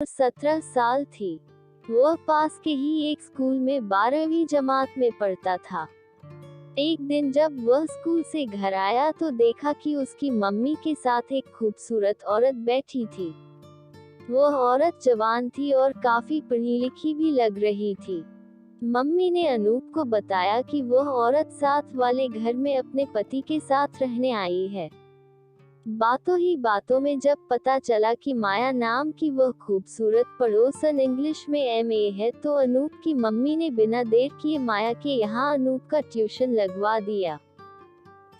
17 साल थी। वह पास के ही एक स्कूल में 12वीं जमात में पढ़ता था। एक दिन जब वह स्कूल से घर आया तो देखा कि उसकी मम्मी के साथ एक खूबसूरत औरत बैठी थी। वह औरत जवान थी और काफी पढ़ी लिखी भी लग रही थी। मम्मी ने अनूप को बताया कि वह औरत साथ वाले घर में अपने पति के साथ रहने आई है। बातों ही बातों में जब पता चला कि माया नाम की वह खूबसूरत पड़ोसन इंग्लिश में एमए है, तो अनूप की मम्मी ने बिना देर किए माया के यहाँ अनूप का ट्यूशन लगवा दिया।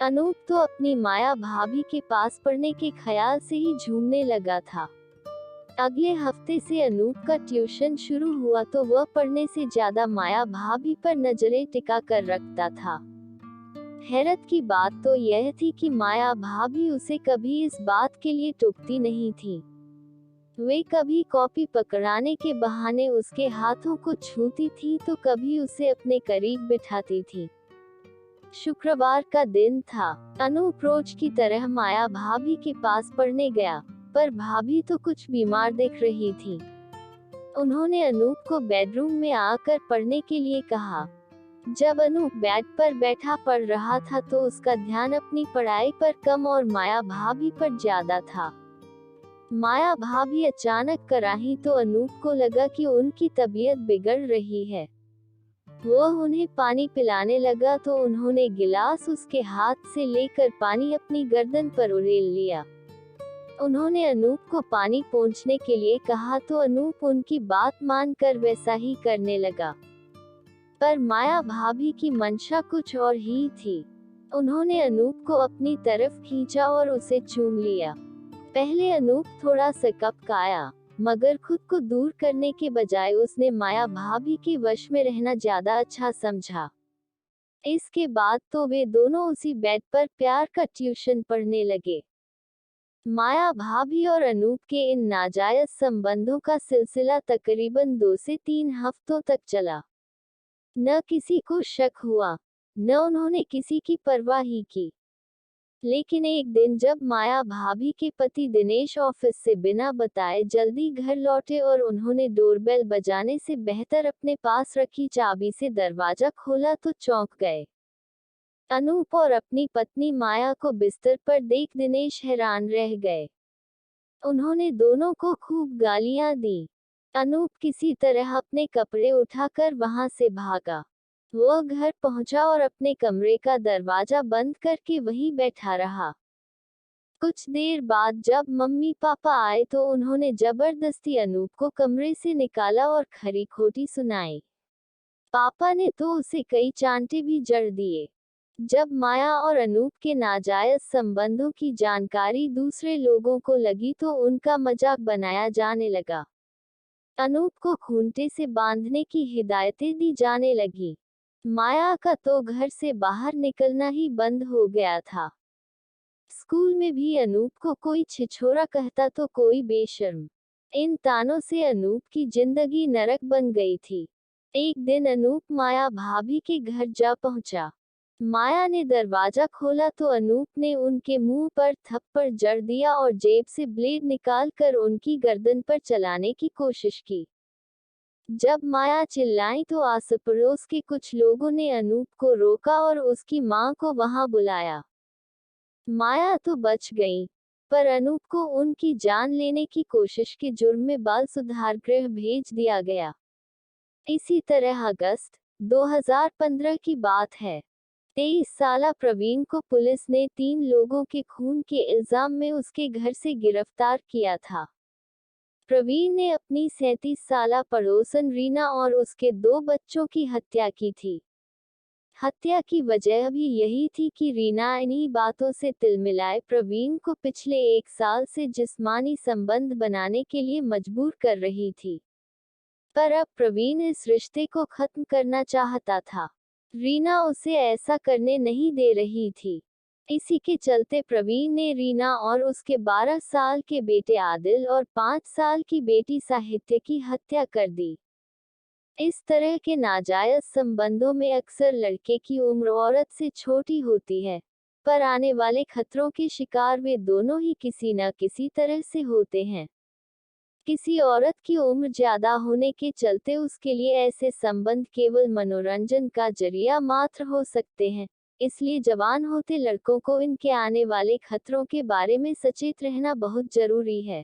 अनूप तो अपनी माया भाभी के पास पढ़ने के ख्याल से ही झूमने लगा था। अगले हफ्ते से अनूप का ट्यूशन शुरू हुआ तो वह पढ़ने से ज्यादा माया भाभी पर नजरें टिका कर रखता था। हैरत की बात तो यह थी कि माया भाभी उसे कभी इस बात के लिए टोकती नहीं थी। वे कभी कॉपी पकड़ाने के बहाने उसके हाथों को छूती थी तो कभी उसे अपने करीब बिठाती थी। शुक्रवार का दिन था। अनूप रोज की तरह माया भाभी के पास पढ़ने गया, पर भाभी तो कुछ बीमार दिख रही थी। उन्होंने अनूप को बेडरूम में आकर पढ़ने के लिए कहा। जब अनूप बेड पर बैठा पढ़ रहा था तो उसका ध्यान अपनी पढ़ाई पर कम और माया भाभी पर ज्यादा था। माया भाभी अचानक कराही तो अनूप को लगा कि उनकी तबीयत बिगड़ रही है। वह उन्हें पानी पिलाने लगा तो उन्होंने गिलास उसके हाथ से लेकर पानी अपनी गर्दन पर उड़ेल लिया। उन्होंने अनूप को पानी पहुंचने के लिए कहा तो अनूप उनकी बात मानकर वैसा ही करने लगा। पर माया भाभी की मंशा कुछ और ही थी। उन्होंने अनूप को अपनी तरफ खींचा और उसे चूम लिया। पहले अनूप थोड़ा सकपकाया, मगर खुद को दूर करने के बजाय उसने माया भाभी के वश में रहना ज्यादा अच्छा समझा। इसके बाद तो वे दोनों उसी बेड पर प्यार का ट्यूशन पढ़ने लगे। माया भाभी और अनूप के इन नाजायज संबंधों का सिलसिला तकरीबन 2 से 3 हफ्तों तक चला। न किसी को शक हुआ, न उन्होंने किसी की परवाह ही की। लेकिन एक दिन जब माया भाभी के पति दिनेश ऑफिस से बिना बताए जल्दी घर लौटे और उन्होंने डोरबेल बजाने से बेहतर अपने पास रखी चाबी से दरवाजा खोला तो चौंक गए। अनूप और अपनी पत्नी माया को बिस्तर पर देख दिनेश हैरान रह गए। उन्होंने दोनों को खूब गालियां दी। अनूप किसी तरह अपने कपड़े उठाकर वहां से भागा। वह घर पहुंचा और अपने कमरे का दरवाजा बंद करके वहीं बैठा रहा। कुछ देर बाद जब मम्मी पापा आए तो उन्होंने जबरदस्ती अनूप को कमरे से निकाला और खरी खोटी सुनाई। पापा ने तो उसे कई चांटे भी जड़ दिए। जब माया और अनूप के नाजायज संबंधों की जानकारी दूसरे लोगों को लगी तो उनका मजाक बनाया जाने लगा। अनूप को खूंटे से बांधने की हिदायतें दी जाने लगी। माया का तो घर से बाहर निकलना ही बंद हो गया था। स्कूल में भी अनूप को कोई छिछोरा कहता तो कोई बेशर्म। इन तानों से अनूप की जिंदगी नरक बन गई थी। एक दिन अनूप माया भाभी के घर जा पहुंचा। माया ने दरवाजा खोला तो अनूप ने उनके मुंह पर थप्पड़ जड़ दिया और जेब से ब्लेड निकालकर उनकी गर्दन पर चलाने की कोशिश की। जब माया चिल्लाई तो आस पड़ोस के कुछ लोगों ने अनूप को रोका और उसकी मां को वहां बुलाया। माया तो बच गई, पर अनूप को उनकी जान लेने की कोशिश के जुर्म में बाल सुधार गृह भेज दिया गया। इसी तरह अगस्त 2015 की बात है। 23 साला प्रवीण को पुलिस ने 3 लोगों के खून के इल्जाम में उसके घर से गिरफ्तार किया था। प्रवीण ने अपनी 37 साला पड़ोसन रीना और उसके 2 बच्चों की हत्या की थी। हत्या की वजह भी यही थी कि रीना इन्हीं बातों से तिलमिलाए प्रवीण को पिछले 1 साल से जिस्मानी संबंध बनाने के लिए मजबूर कर रही थी। पर अब प्रवीण इस रिश्ते को खत्म करना चाहता था। रीना उसे ऐसा करने नहीं दे रही थी। इसी के चलते प्रवीण ने रीना और उसके 12 साल के बेटे आदिल और 5 साल की बेटी साहित्य की हत्या कर दी। इस तरह के नाजायज संबंधों में अक्सर लड़के की उम्र औरत से छोटी होती है, पर आने वाले खतरों के शिकार वे दोनों ही किसी न किसी तरह से होते हैं। किसी औरत की उम्र ज्यादा होने के चलते उसके लिए ऐसे संबंध केवल मनोरंजन का जरिया मात्र हो सकते हैं। इसलिए जवान होते लड़कों को इनके आने वाले खतरों के बारे में सचेत रहना बहुत जरूरी है।